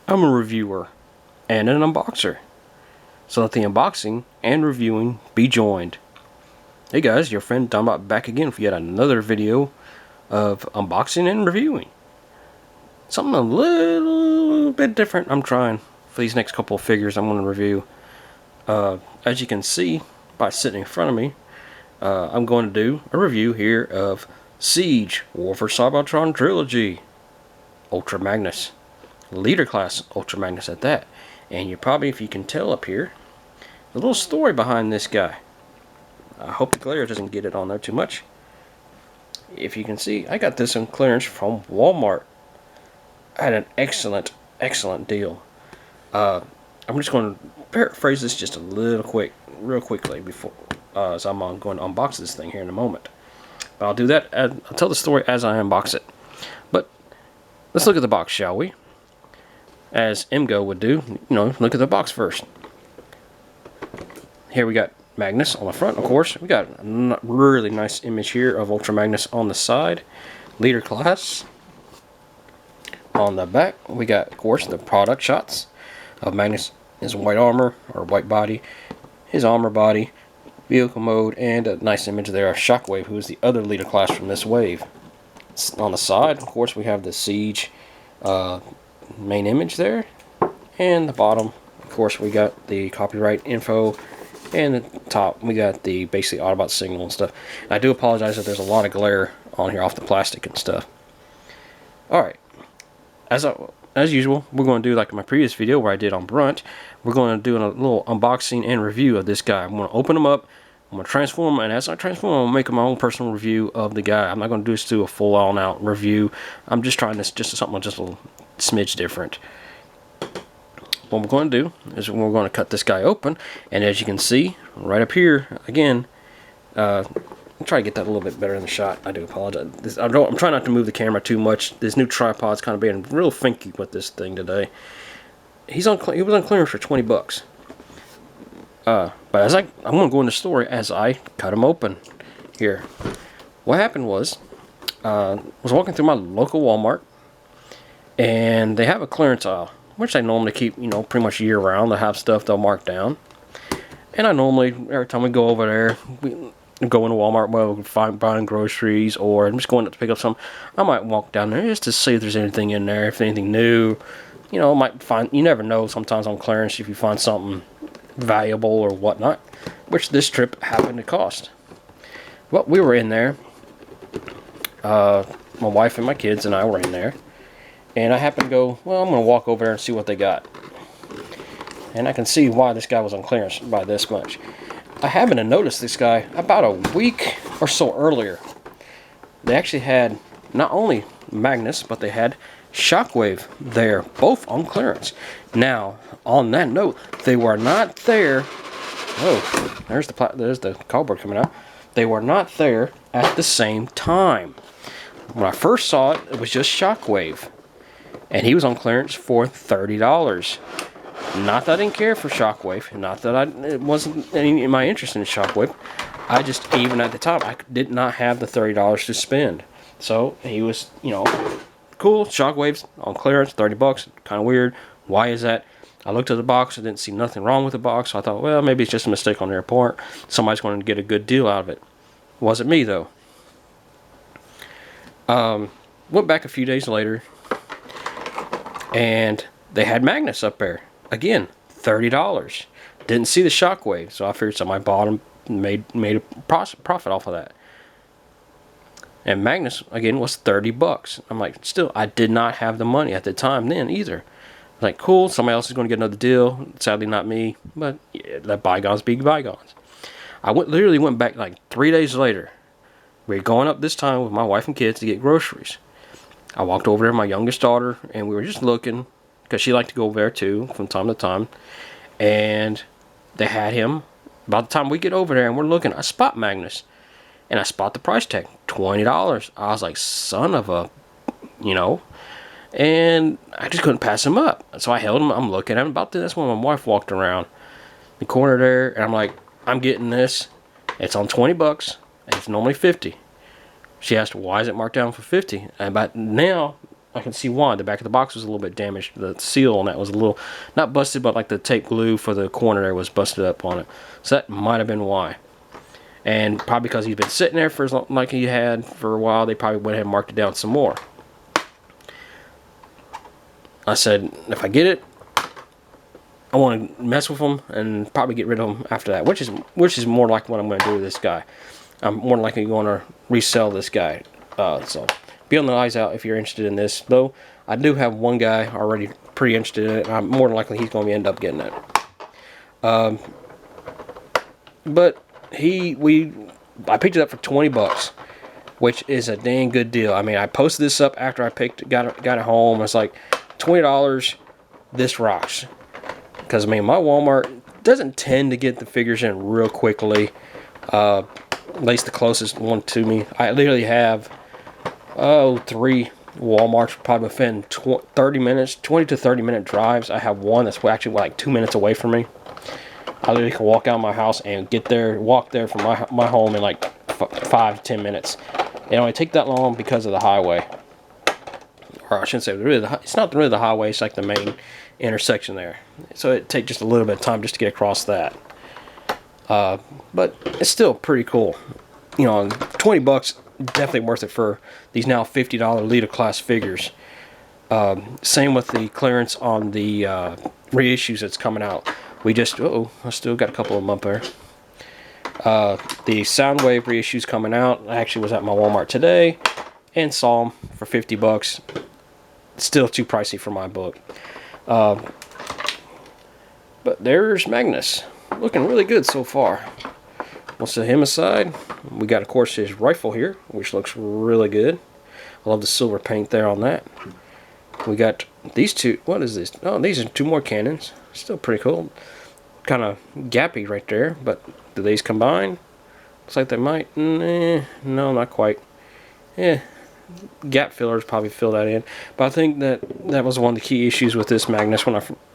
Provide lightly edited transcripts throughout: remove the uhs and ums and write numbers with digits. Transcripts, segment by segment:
I'm a reviewer and an unboxer, so let the unboxing and reviewing be joined. Hey guys, your friend Dombot back again for yet another video of unboxing and reviewing. Something a little bit different I'm trying for these next couple of figures I'm going to review. As you can see by sitting in front of me, I'm going to do a review here of Siege War for Cybertron Trilogy Ultra Magnus. Leader class Ultra Magnus at that. And you probably, if you can tell up here, a little story behind this guy. I hope the glare doesn't get it on there too much. If you can see, I got this on clearance from Walmart. I had an excellent deal. I'm just going to paraphrase this just a little real quickly before, as I'm going to unbox this thing here in a moment. But I'll do that. I'll tell the story as I unbox it. But let's look at the box, shall we? As MGO would do, look at the box first. Here we got Magnus on the front, of course. We got a really nice image here of Ultra Magnus on the side. Leader class. On the back, we got, of course, the product shots of Magnus, his white armor, or white body, his armor body, vehicle mode, and a nice image there of Shockwave, who is the other leader class from this wave. On the side, of course, we have the Siege main image there, and the bottom, of course, we got the copyright info, and the top we got the basically Autobot signal and stuff. I do apologize that there's a lot of glare on here off the plastic and stuff. Alright, as usual, we're going to do like in my previous video where I did on Brunt. We're going to do a little unboxing and review of this guy. I'm going to open him up, I'm going to transform him, and as I transform him, I'm making my own personal review of the guy. I'm not going to do a full on out review. I'm just trying this just something just a little smidge different. What we're going to do is we're going to cut this guy open, and as you can see right up here again, I'll try to get that a little bit better in the shot. I do apologize. I'm trying not to move the camera too much. This new tripod's kind of being real funky with this thing today. He was on clearance for 20 bucks. But as I'm going to go into the story as I cut him open here. What happened was, I was walking through my local Walmart, and they have a clearance aisle, which they normally keep, pretty much year round. They have stuff they'll mark down. And I normally, every time we go over there, we go into Walmart, well, we're buying groceries, or I'm just going up to pick up some. I might walk down there just to see if there's anything in there, if anything new. Might find, you never know sometimes on clearance if you find something valuable or whatnot, which this trip happened to cost. Well, we were in there. My wife and my kids and I were in there. And I happened to go, well, I'm going to walk over there and see what they got. And I can see why this guy was on clearance by this much. I happened to notice this guy about a week or so earlier. They actually had not only Magnus, but they had Shockwave there, both on clearance. Now, on that note, they were not there. Oh, there's the cardboard coming out. They were not there at the same time. When I first saw it, it was just Shockwave. And he was on clearance for $30. Not that I didn't care for Shockwave. Not that it wasn't any of my interest in Shockwave. I just, even at the time, I did not have the $30 to spend. So he was, cool. Shockwave's on clearance, 30 bucks. Kind of weird. Why is that? I looked at the box. I didn't see nothing wrong with the box. So I thought, well, maybe it's just a mistake on their part. Somebody's going to get a good deal out of it. Wasn't me, though. Went back a few days later, and they had Magnus up there. Again, $30. Didn't see the Shockwave, so I figured somebody bought him, made a profit off of that. And Magnus, again, was 30 bucks. I'm like, still, I did not have the money at the time then either. Like, cool, somebody else is going to get another deal. Sadly, not me, but yeah, let bygones be bygones. I literally went back like 3 days later. We were going up this time with my wife and kids to get groceries. I walked over there with my youngest daughter, and we were just looking, because she liked to go over there too, from time to time. And they had him. By the time we get over there and we're looking, I spot Magnus. And I spot the price tag, $20. I was like, son of a, And I just couldn't pass him up. So I held him. I'm looking at him. About this when my wife walked around the corner there, and I'm like, I'm getting this. It's on 20 bucks. And it's normally 50. She asked, why is it marked down for 50? And by now, I can see why. The back of the box was a little bit damaged. The seal on that was a little, not busted, but like the tape glue for the corner there was busted up on it. So that might have been why. And probably because he's been sitting there for as long, like he had for a while, they probably went ahead and marked it down some more. I said, if I get it, I want to mess with them and probably get rid of them after that, which is more like what I'm going to do with this guy. I'm more likely going to resell this guy. So be on the eyes out if you're interested in this. Though I do have one guy already pretty interested in it, and I'm more than likely he's going to end up getting it. But I picked it up for 20 bucks, which is a dang good deal. I mean, I posted this up after I got it home. It's like $20. This rocks. Because, I mean, my Walmart doesn't tend to get the figures in real quickly. At least the closest one to me. I literally have, 3 Walmarts probably within 20 to 30 minute drives. I have one that's actually like 2 minutes away from me. I literally can walk out of my house and walk there from my home in like 5 to 10 minutes. It only take that long because of the highway. Or I shouldn't say it's not really the highway, it's like the main intersection there. So it takes just a little bit of time just to get across that. But it's still pretty cool. You know, 20 bucks, definitely worth it for these now $50 leader class figures. Same with the clearance on the reissues that's coming out. I still got a couple of them up there. The Soundwave reissues coming out. I actually was at my Walmart today and saw them for 50 bucks. Still too pricey for my book. But there's Magnus. Looking really good so far. We'll set him aside. We got, of course, his rifle here, which looks really good. I love the silver paint there on that. We got these two. What is this? Oh, these are 2 more cannons. Still pretty cool. Kind of gappy right there, but do these combine? Looks like they might. No, not quite. Yeah, gap fillers probably fill that in. But I think that was one of the key issues with this Magnus.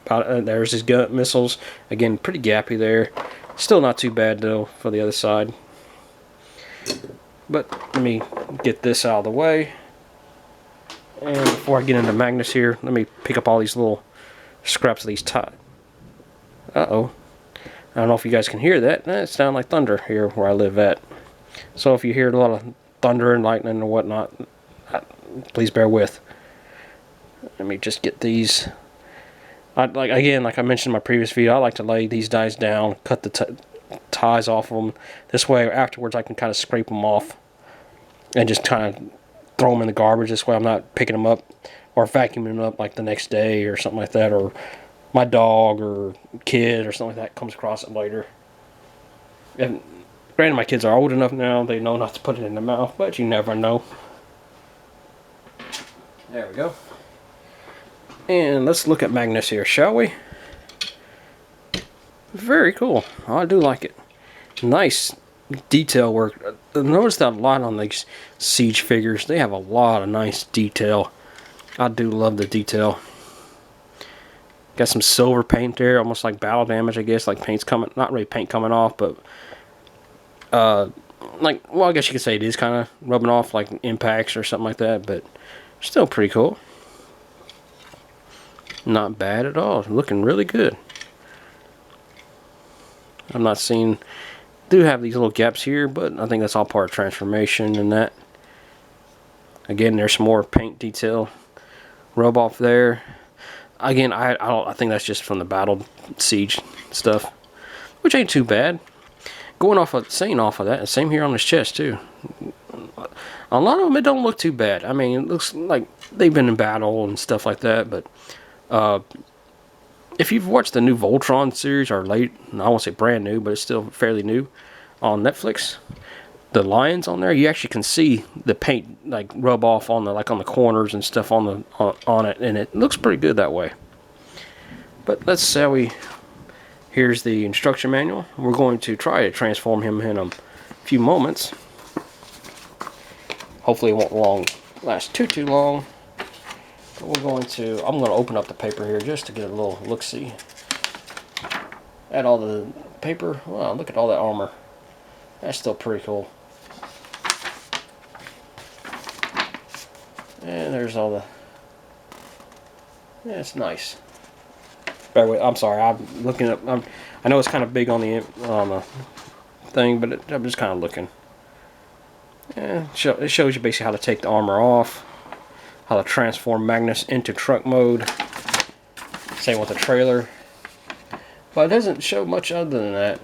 There's his gun missiles. Again, pretty gappy there. Still not too bad though for the other side. But let me get this out of the way. And before I get into Magnus here, let me pick up all these little scraps of these ties. Uh-oh. I don't know if you guys can hear that. It sounds like thunder here where I live at. So if you hear a lot of thunder and lightning and whatnot, please bear with. Let me just get these. Like I mentioned in my previous video, I like to lay these dies down, cut the ties off of them. This way, afterwards, I can kind of scrape them off and just kind of throw them in the garbage. This way, I'm not picking them up or vacuuming them up like the next day or something like that, or my dog or kid or something like that comes across it later. And granted, my kids are old enough now, they know not to put it in their mouth, but you never know. There we go. And let's look at Magnus here, shall we? Very cool. I do like it. Nice detail work. Notice that a lot on these Siege figures. They have a lot of nice detail. I do love the detail. Got some silver paint there, almost like battle damage, I guess. Like paint's coming, not really paint coming off, but like, well, I guess you could say it is kind of rubbing off, like impacts or something like that. But still pretty cool. Not bad at all. Looking really good. I'm not seeing. Do have these little gaps here, but I think that's all part of transformation and that. Again, there's some more paint detail rub off there. Again, I think that's just from the battle siege stuff, which ain't too bad. Going off of that, and same here on his chest too. A lot of them, it don't look too bad. I mean, it looks like they've been in battle and stuff like that, but if you've watched the new Voltron series, or late, I won't say brand new, but it's still fairly new on Netflix, the lions on there, you actually can see the paint like rub off on the on the corners and stuff on it, and it looks pretty good that way. But let's say here's the instruction manual. We're going to try to transform him in a few moments. Hopefully it won't last too long. But I'm going to open up the paper here just to get a little look-see at all the paper. Wow, look at all that armor. That's still pretty cool. And there's all the Yeah, it's nice. Bear with, I'm sorry, I'm looking up. I know it's kind of big on the thing, but I'm just kind of looking. Yeah, it shows you basically how to take the armor off, how to transform Magnus into truck mode. Same with the trailer. But it doesn't show much other than that.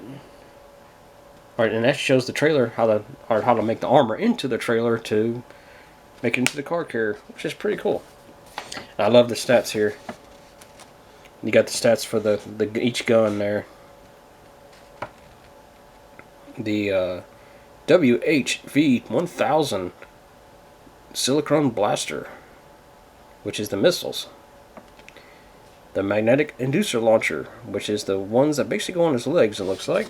Alright, and that shows the trailer how to make the armor into the trailer to make it into the car carrier, which is pretty cool. And I love the stats here. You got the stats for each gun there. The WHV-1000 Silicon Blaster, which is the missiles. The Magnetic Inducer Launcher, which is the ones that basically go on his legs, it looks like.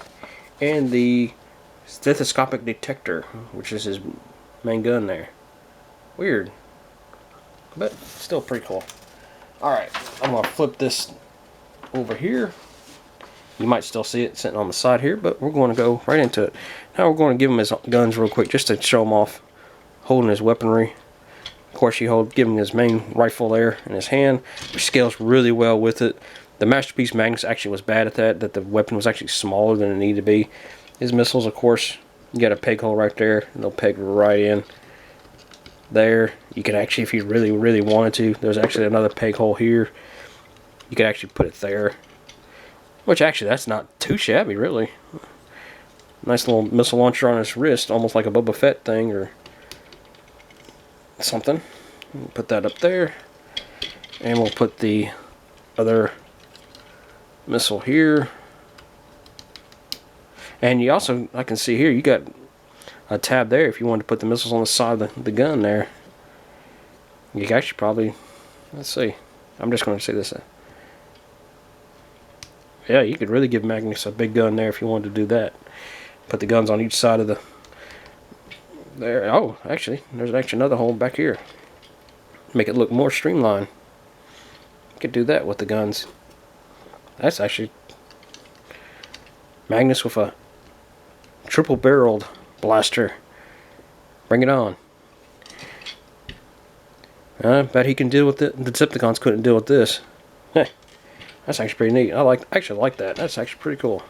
And the Stethoscopic Detector, which is his main gun there. Weird, but still pretty cool. Alright, I'm going to flip this over here. You might still see it sitting on the side here, but we're going to go right into it. Now we're going to give him his guns real quick, just to show him off, holding his weaponry. Of course, you give him his main rifle there in his hand, which scales really well with it. The Masterpiece Magnus actually was bad at that the weapon was actually smaller than it needed to be. His missiles, of course, you got a peg hole right there, and they'll peg right in. There, you could actually, if you really, really wanted to, there's actually another peg hole here. You could actually put it there. Which actually, that's not too shabby, really. Nice little missile launcher on his wrist, almost like a Boba Fett thing or something. Put that up there. And we'll put the other missile here. And you also, I can see here, you got a tab there if you wanted to put the missiles on the side of the gun there. You can actually probably, let's see, I'm just going to say this. Yeah, you could really give Magnus a big gun there if you wanted to do that. Put the guns on each side of the, there, oh, actually, there's actually another hole back here. Make it look more streamlined. You could do that with the guns. That's actually Magnus with a triple-barreled blaster. Bring it on. I bet he can deal with it. The Decepticons couldn't deal with this. Heh. That's actually pretty neat. I actually like that. That's actually pretty cool.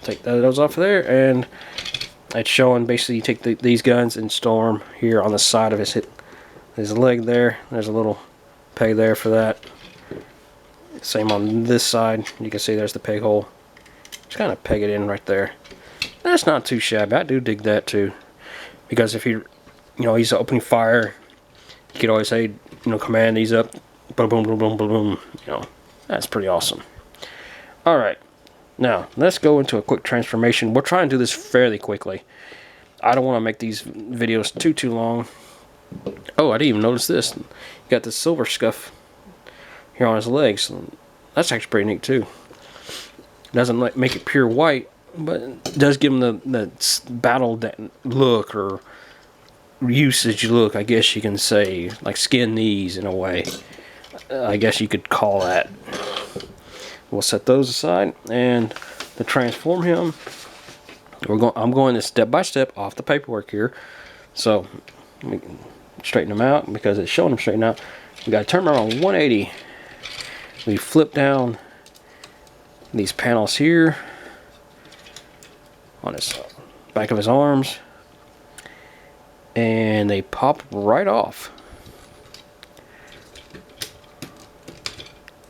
Take those off of there, and it's showing basically you take these guns and store them here on the side of his leg there. There's a little peg there for that. Same on this side. You can see there's the peg hole. Just kind of peg it in right there. That's not too shabby. I do dig that too. Because if he's opening fire, you could always say, command these up. Boom, boom, boom, boom, boom, boom. That's pretty awesome. Alright. Now, let's go into a quick transformation. We'll try and do this fairly quickly. I don't want to make these videos too long. Oh, I didn't even notice this. You got the silver scuff here on his legs. That's actually pretty neat too. Doesn't make it pure white, but it does give him the battle look or usage look, I guess you can say. Like skin knees in a way. I guess you could call that. We'll set those aside, and to transform him, I'm going this step by step off the paperwork here. So we can straighten them out because it's showing them straighten out. We got to turn around on 180. We flip down these panels here on his back of his arms, and they pop right off.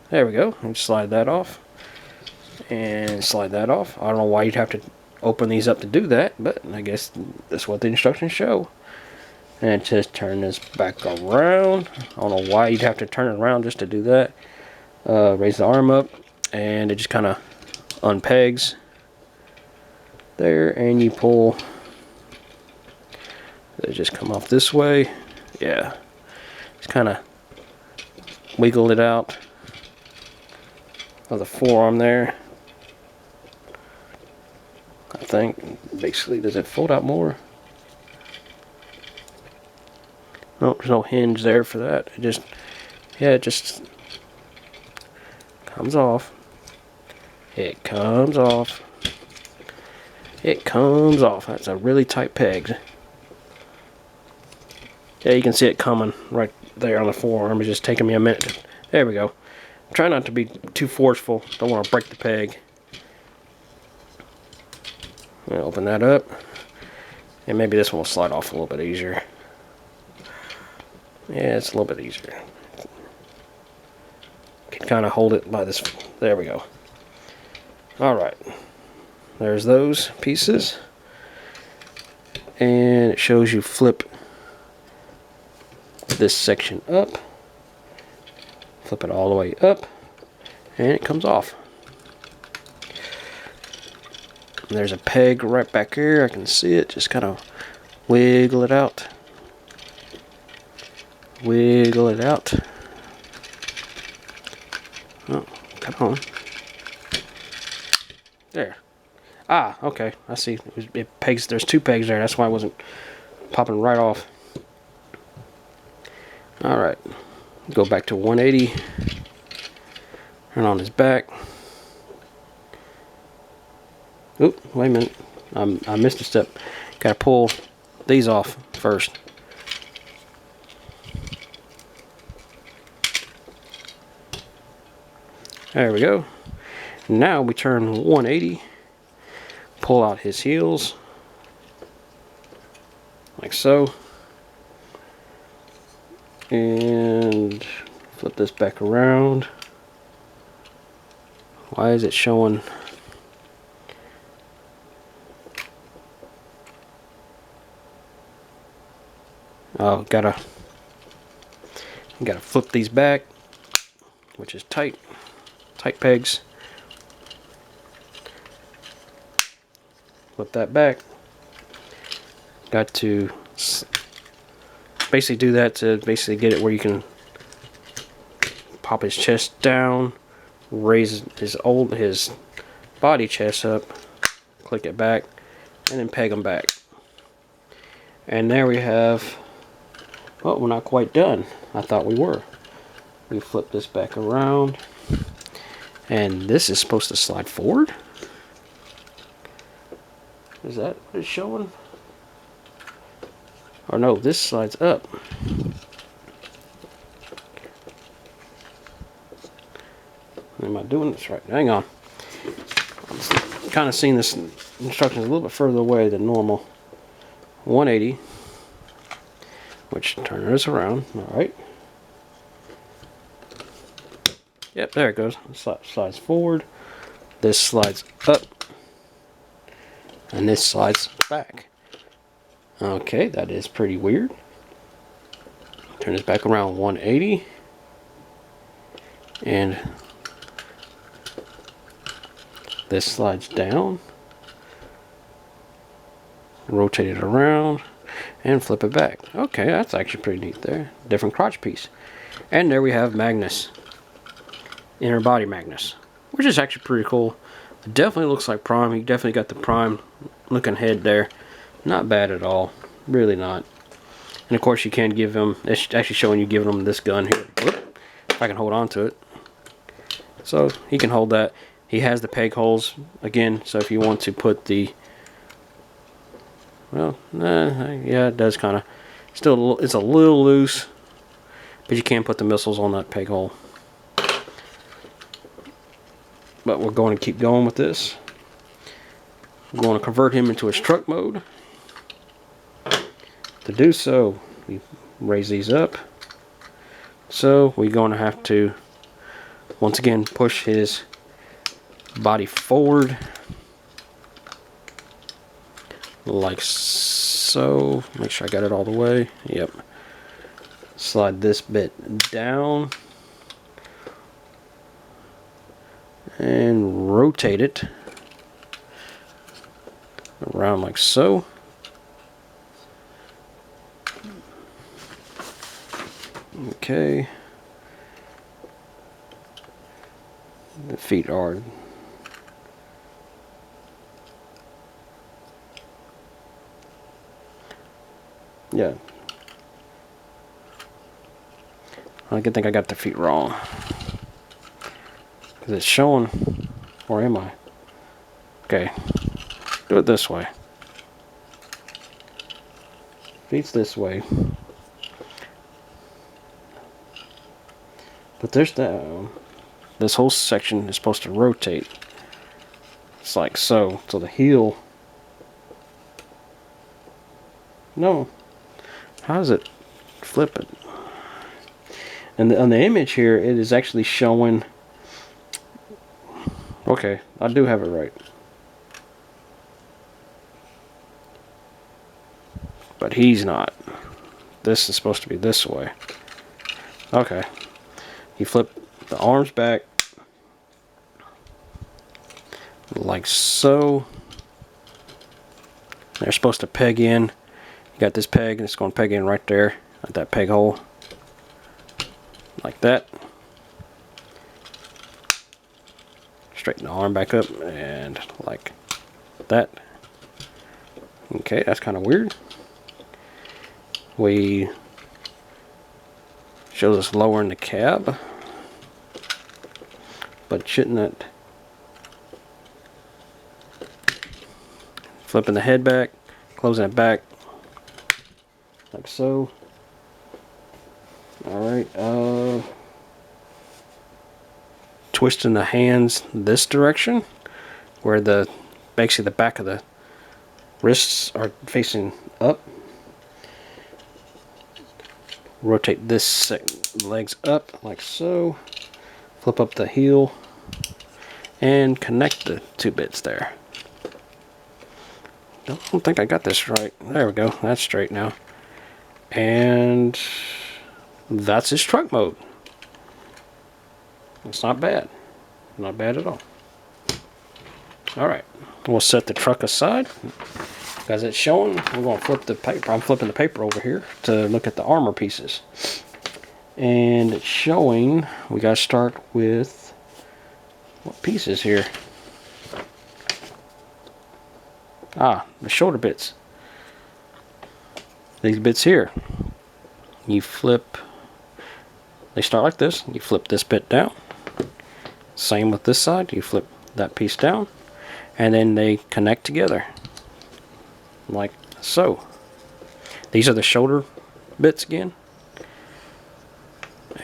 There we go. And slide that off. And slide that off. I don't know why you'd have to open these up to do that, but I guess that's what the instructions show. And just turn this back around. I don't know why you'd have to turn it around just to do that. Raise the arm up, and it just kind of unpegs there, and you pull. They just come off this way. Yeah. Just kind of wiggle it out of the forearm there. I think basically, does it fold out more? No, there's no hinge there for that. It just comes off. It comes off. It comes off. That's a really tight peg. Yeah, you can see it coming right there on the forearm. It's just taking me a minute. There we go. Try not to be too forceful. Don't want to break the peg. Open that up. And maybe this one will slide off a little bit easier. Yeah, it's a little bit easier. Can kind of hold it by this. There we go. Alright. There's those pieces. And it shows you flip this section up. Flip it all the way up. And it comes off. And there's a peg right back here. I can see it. Just kind of wiggle it out. Wiggle it out. Oh, come on. There. Ah, okay. I see. It pegs. There's two pegs there. That's why it wasn't popping right off. All right. Go back to 180. Turn on his back. Oop, wait a minute. I missed a step. Got to pull these off first. There we go. Now we turn 180. Pull out his heels. Like so. And flip this back around. Why is it showing? Oh, gotta flip these back, which is tight pegs. Flip that back. Got to basically do that to basically get it where you can pop his chest down, raise his body chest up, click it back, and then peg him back. And there we have. Well, we're not quite done. I thought we were. We flip this back around. And this is supposed to slide forward? Is that what it's showing? Or no, this slides up. Am I doing this right? Hang on. I'm kind of seeing this instructions a little bit further away than normal. 180. Which turn this around. Alright. Yep, there it goes. It slides forward. This slides up. And this slides back. Okay, that is pretty weird. Turn this back around 180. And this slides down. Rotate it around. And flip it back. Okay, that's actually pretty neat there. Different crotch piece. And there we have Magnus. Inner body Magnus. Which is actually pretty cool. It definitely looks like Prime. He definitely got the Prime looking head there. Not bad at all. Really not. And of course you can give him, it's actually showing you giving him this gun here. Whoop, if I can hold on to it. So he can hold that. He has the peg holes again, so if you want to put the, well, yeah, it does kind of, still it's a little loose, but you can put the missiles on that peg hole. But we're going to keep going with this. We're going to convert him into a truck mode. To do so, we raise these up. So we're going to have to, once again, push his body forward. Like so. Make sure I got it all the way. Yep. Slide this bit down. And rotate it around like so. Okay. The feet are yeah. I think I got the feet wrong. Because it's showing, or am I? Okay. Do it this way. Feet's this way. But there's this whole section is supposed to rotate. It's like so. So the heel. No. How does it flip it? And on the image here, it is actually showing. Okay, I do have it right. But he's not. This is supposed to be this way. Okay. You flip the arms back. Like so. They're supposed to peg in. You got this peg, and it's going to peg in right there at that peg hole. Like that. Straighten the arm back up, and like that. Okay, that's kind of weird. We shows us lowering the cab, but shouldn't it? Flipping the head back, closing it back, like so. Alright, twisting the hands this direction, where basically the back of the wrists are facing up. Rotate this legs up like so. Flip up the heel and connect the two bits there. I don't think I got this right. There we go. That's straight now. And that's his truck mode. It's not bad. Not bad at all. Alright. We'll set the truck aside. As it's showing, we're going to flip the paper. I'm flipping the paper over here to look at the armor pieces. And it's showing, we got to start with what pieces here? Ah, the shoulder bits. These bits here. You flip, they start like this. You flip this bit down. Same with this side. You flip that piece down. And then they connect together. Like so. These are the shoulder bits again.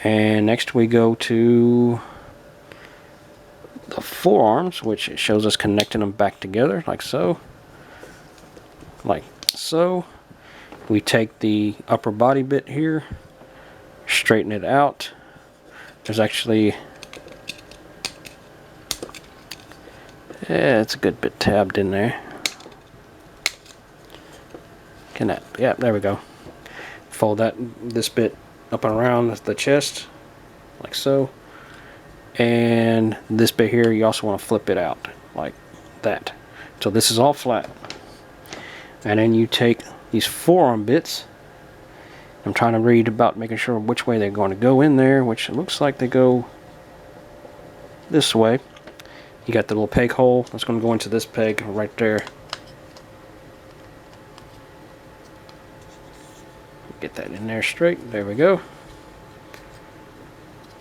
And next we go to the forearms, which it shows us connecting them back together, like so. Like so. We take the upper body bit here, straighten it out. There's actually, yeah, it's a good bit tabbed in there. Can that, yeah, there we go. Fold this bit up and around the chest, like so. And this bit here, you also want to flip it out, like that. So this is all flat. And then you take these forearm bits. I'm trying to read about making sure which way they're going to go in there, which it looks like they go this way. You got the little peg hole that's going to go into this peg right there. Get that in there straight. There we go.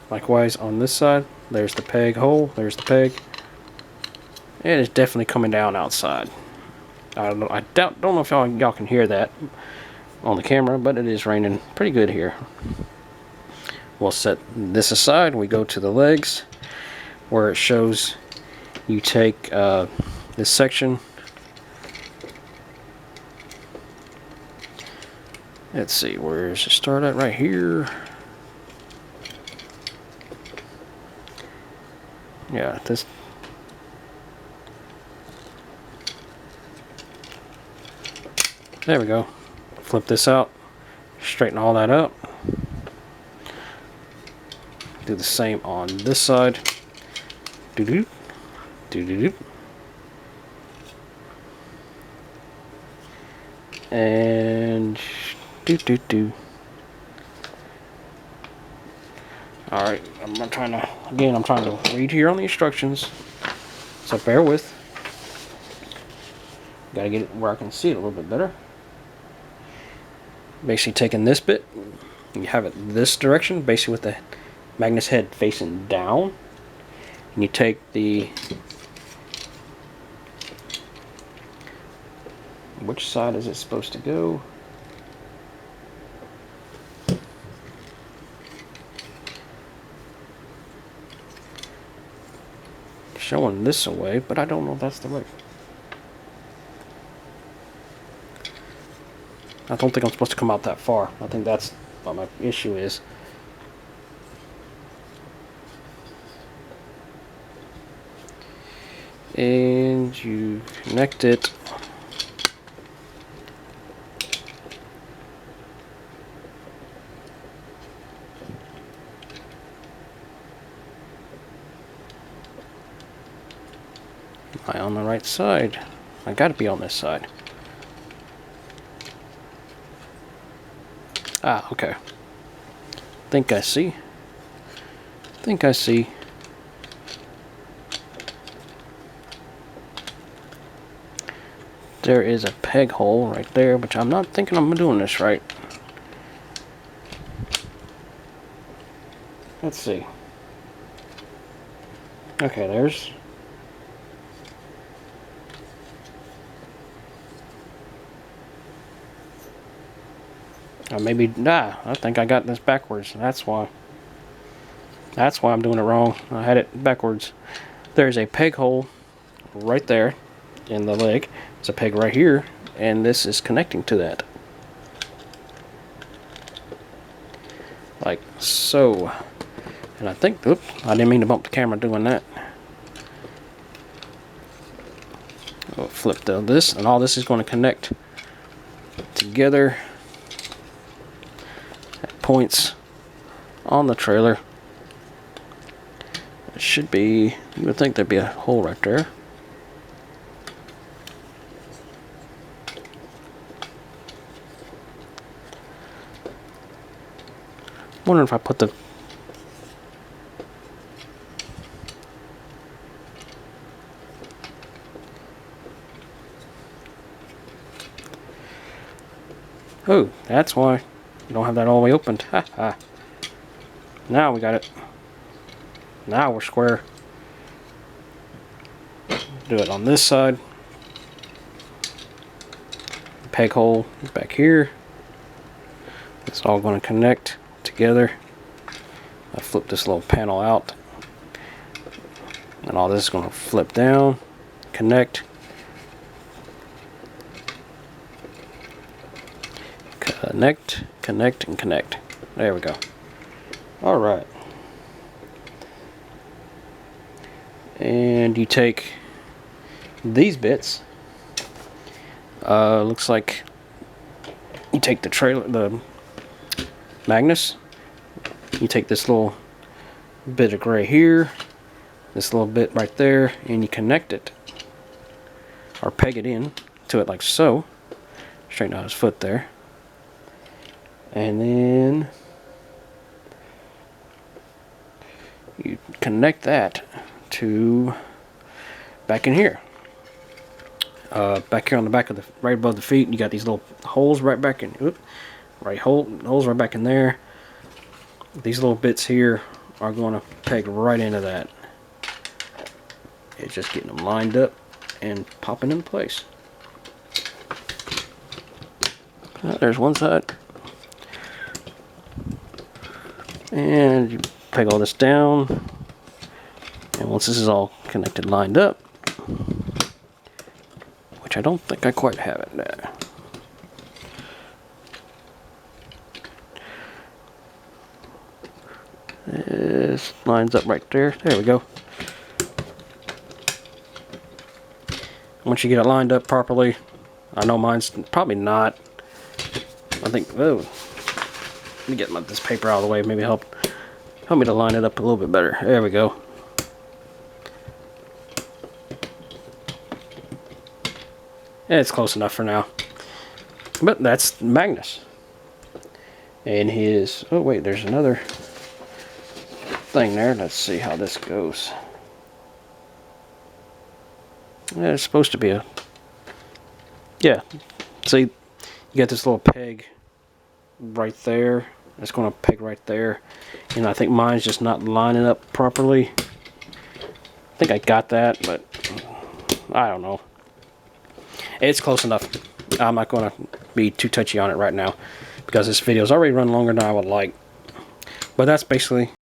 Likewise on this side, there's the peg hole, there's the peg. And it's definitely coming down outside. I don't know if y'all can hear that on the camera, but it is raining pretty good here. We'll set this aside. We go to the legs, where it shows you take this section. Let's see, where's it start at? Right here. Yeah, this. There we go. Flip this out. Straighten all that up. Do the same on this side. Do-do. Do-do-do. And do-do-do. Alright, I'm trying to read here on the instructions. So bear with. Gotta get it where I can see it a little bit better. Basically taking this bit, you have it this direction, basically with the Magnus head facing down. And you take the, which side is it supposed to go? showing this away, but I don't know if that's the right. I don't think I'm supposed to come out that far. I think that's what my issue is. And you connect it. Am I on the right side? I gotta be on this side. Ah, okay. Think I see. Think I see. There is a peg hole right there, which I'm not thinking I'm doing this right. Let's see. Okay, there's... maybe, I think I got this backwards. That's why. That's why I'm doing it wrong. I had it backwards. There's a peg hole right there in the leg. There's a peg right here, and this is connecting to that. Like so. And I think, oops, I didn't mean to bump the camera doing that. I'll flip this, and all this is going to connect together at points on the trailer. It should be, you would think there'd be a hole right there. Wondering if I put the oh, that's why you don't have that all the way opened. Ha ha. Now we got it. Now we're square. Do it on this side. Peg hole is back here. It's all going to connect together. I flip this little panel out, and all this is going to flip down, connect, connect, connect, and connect. There we go. All right. And you take these bits. Looks like you take the trailer, the Magnus. You take this little bit of gray here, this little bit right there, and you connect it, or peg it in to it like so. Straighten out his foot there, and then you connect that to back in here. Back here on the back of the, right above the feet, you got these little holes right back in. Holes right back in there. These little bits here are going to peg right into that. It's just getting them lined up and popping in place. There's one side. And you peg all this down. And once this is all connected, lined up, which I don't think I quite have it there. This lines up right there. There we go. Once you get it lined up properly, I know mine's probably not. I think, oh, let me get this paper out of the way. Maybe help me to line it up a little bit better. There we go. It's close enough for now. But that's Magnus. And his, oh wait, there's another thing there. Let's see how this goes. Yeah, it's supposed to be a, yeah, see, you got this little peg right there. It's going to peg right there. And I think mine's just not lining up properly. I think I got that, but I don't know. It's close enough. I'm not going to be too touchy on it right now because this video's already run longer than I would like. But that's basically